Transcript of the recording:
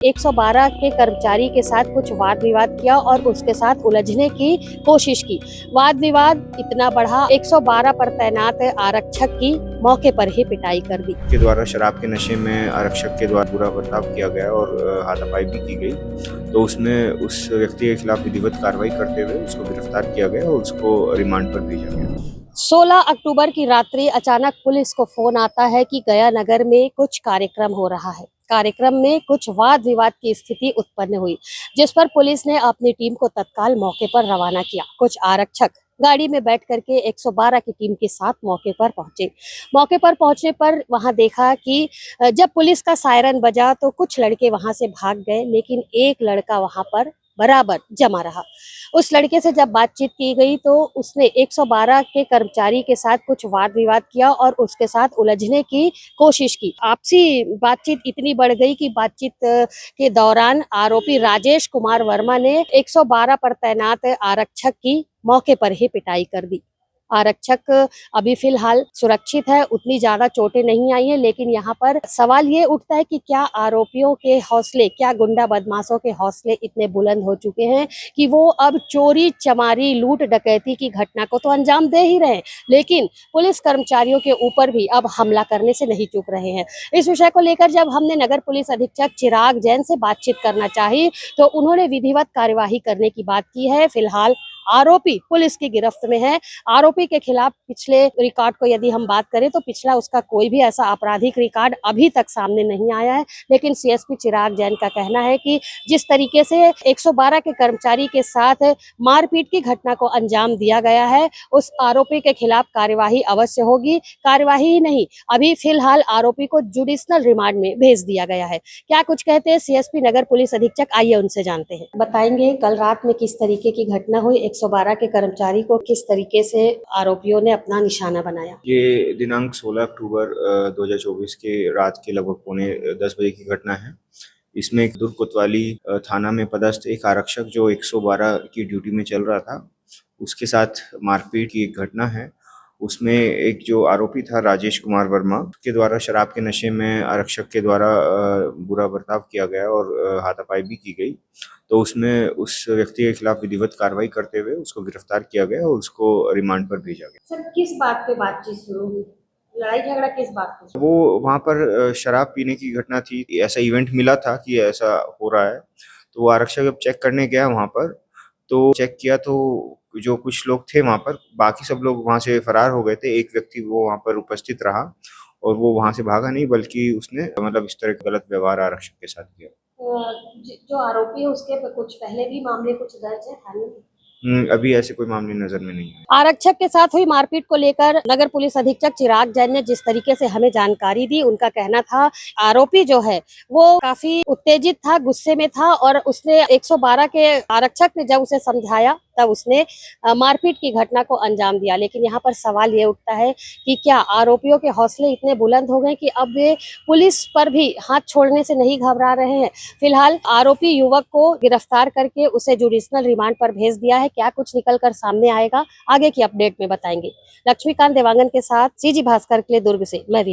112 के कर्मचारी के साथ कुछ वाद विवाद किया और उसके साथ उलझने की कोशिश की। वाद विवाद इतना बढ़ा, 112 पर तैनात आरक्षक की मौके पर ही पिटाई कर दी। के द्वारा शराब के नशे में आरक्षक के द्वारा बुरा बर्ताव किया गया और हाथापाई भी की गई। तो उसमें उस व्यक्ति के खिलाफ विधिवत कार्रवाई करते हुए उसको गिरफ्तार किया गया और उसको रिमांड पर भेजा गया। 16 अक्टूबर की रात्रि अचानक पुलिस को फोन आता है कि गया नगर में कुछ कार्यक्रम हो रहा है। कार्यक्रम में कुछ वाद विवाद की स्थिति उत्पन्न हुई, जिस पर पुलिस ने अपनी टीम को तत्काल मौके पर रवाना किया। कुछ आरक्षक गाड़ी में बैठ करके 112 की टीम के साथ मौके पर पहुंचे। मौके पर पहुंचने पर वहां देखा कि जब पुलिस का सायरन बजा तो कुछ लड़के वहां से भाग गए, लेकिन एक लड़का वहां पर बराबर जमा रहा। उस लड़के से जब बातचीत की गई तो उसने 112 के कर्मचारी के साथ कुछ वाद विवाद किया और उसके साथ उलझने की कोशिश की। आपसी बातचीत इतनी बढ़ गई कि बातचीत के दौरान आरोपी राजेश कुमार वर्मा ने 112 पर तैनात आरक्षक की मौके पर ही पिटाई कर दी। आरक्षक अभी फिलहाल सुरक्षित है, उतनी ज्यादा चोटें नहीं आई हैं, लेकिन यहाँ पर सवाल ये उठता है कि क्या आरोपियों के हौसले, क्या गुंडा बदमाशों के हौसले इतने बुलंद हो चुके हैं कि वो अब चोरी चमारी लूट डकैती की घटना को तो अंजाम दे ही रहे हैं, लेकिन पुलिस कर्मचारियों के ऊपर भी अब हमला करने से नहीं चूक रहे हैं। इस विषय को लेकर जब हमने नगर पुलिस अधीक्षक चिराग जैन से बातचीत करना चाही तो उन्होंने विधिवत कार्यवाही करने की बात की है। फिलहाल आरोपी पुलिस की गिरफ्त में है। आरोपी के खिलाफ पिछले रिकॉर्ड को यदि हम बात करें तो पिछला उसका कोई भी ऐसा आपराधिक रिकॉर्ड अभी तक सामने नहीं आया है, लेकिन सीएसपी चिराग जैन का कहना है कि जिस तरीके से 112 के कर्मचारी के साथ मारपीट की घटना को अंजाम दिया गया है, उस आरोपी के खिलाफ कार्यवाही अवश्य होगी। कार्यवाही ही नहीं, अभी फिलहाल आरोपी को जुडिशनल रिमांड में भेज दिया गया है। क्या कुछ कहते हैं सीएसपी नगर पुलिस अधीक्षक, आइए उनसे जानते हैं। बताएंगे कल रात में किस तरीके की घटना हुई, 112 के कर्मचारी को किस तरीके से आरोपियों ने अपना निशाना बनाया। ये दिनांक 16 अक्टूबर 2024 के रात के लगभग 9:45 बजे की घटना है। इसमें एक दुर्ग कोतवाली थाना में पदस्थ एक आरक्षक जो 112 की ड्यूटी में चल रहा था, उसके साथ मारपीट की एक घटना है। उसमें एक जो आरोपी था राजेश कुमार वर्मा के द्वारा शराब के नशे में आरक्षक के द्वारा बुरा बर्ताव किया गया और हाथापाई भी की गई। तो उसमें उस व्यक्ति के खिलाफ विधिवत कार्रवाई करते हुए उसको गिरफ्तार किया गया और उसको रिमांड पर भेजा गया। सर, किस बात पे बातचीत शुरू हुई? लड़ाई झगड़ा किस बात पे? वो वहाँ पर शराब पीने की घटना थी। ऐसा इवेंट मिला था कि ऐसा हो रहा है, तो वो आरक्षक जब चेक करने गया वहाँ पर, तो चेक किया तो जो कुछ लोग थे वहाँ पर, बाकी सब लोग वहाँ से फरार हो गए थे। एक व्यक्ति वो वहाँ पर उपस्थित रहा और वो वहाँ से भागा नहीं, बल्कि उसने मतलब इस तरह का गलत व्यवहार आरक्षक के साथ किया। जो आरोपी है उसके कुछ पहले भी मामले कुछ दर्ज है थाने में? अभी ऐसे कोई मामले नजर में नहीं आए। आरक्षक के साथ हुई मारपीट को लेकर नगर पुलिस अधीक्षक चिराग जैन ने जिस तरीके से हमें जानकारी दी, उनका कहना था आरोपी जो है वो काफी उत्तेजित था, गुस्से में था और उसने 112 के आरक्षक ने जब उसे समझाया तब उसने मारपीट की घटना को अंजाम दिया। लेकिन यहाँ पर सवाल ये उठता है कि क्या आरोपियों के हौसले इतने बुलंद हो गए कि अब वे पुलिस पर भी हाथ छोड़ने से नहीं घबरा रहे हैं। फिलहाल आरोपी युवक को गिरफ्तार करके उसे जुडिशनल रिमांड पर भेज दिया है। क्या कुछ निकल कर सामने आएगा, आगे की अपडेट में बताएंगे। लक्ष्मीकांत देवांगन के साथ सीजी भास्कर के लिए दुर्ग से मैं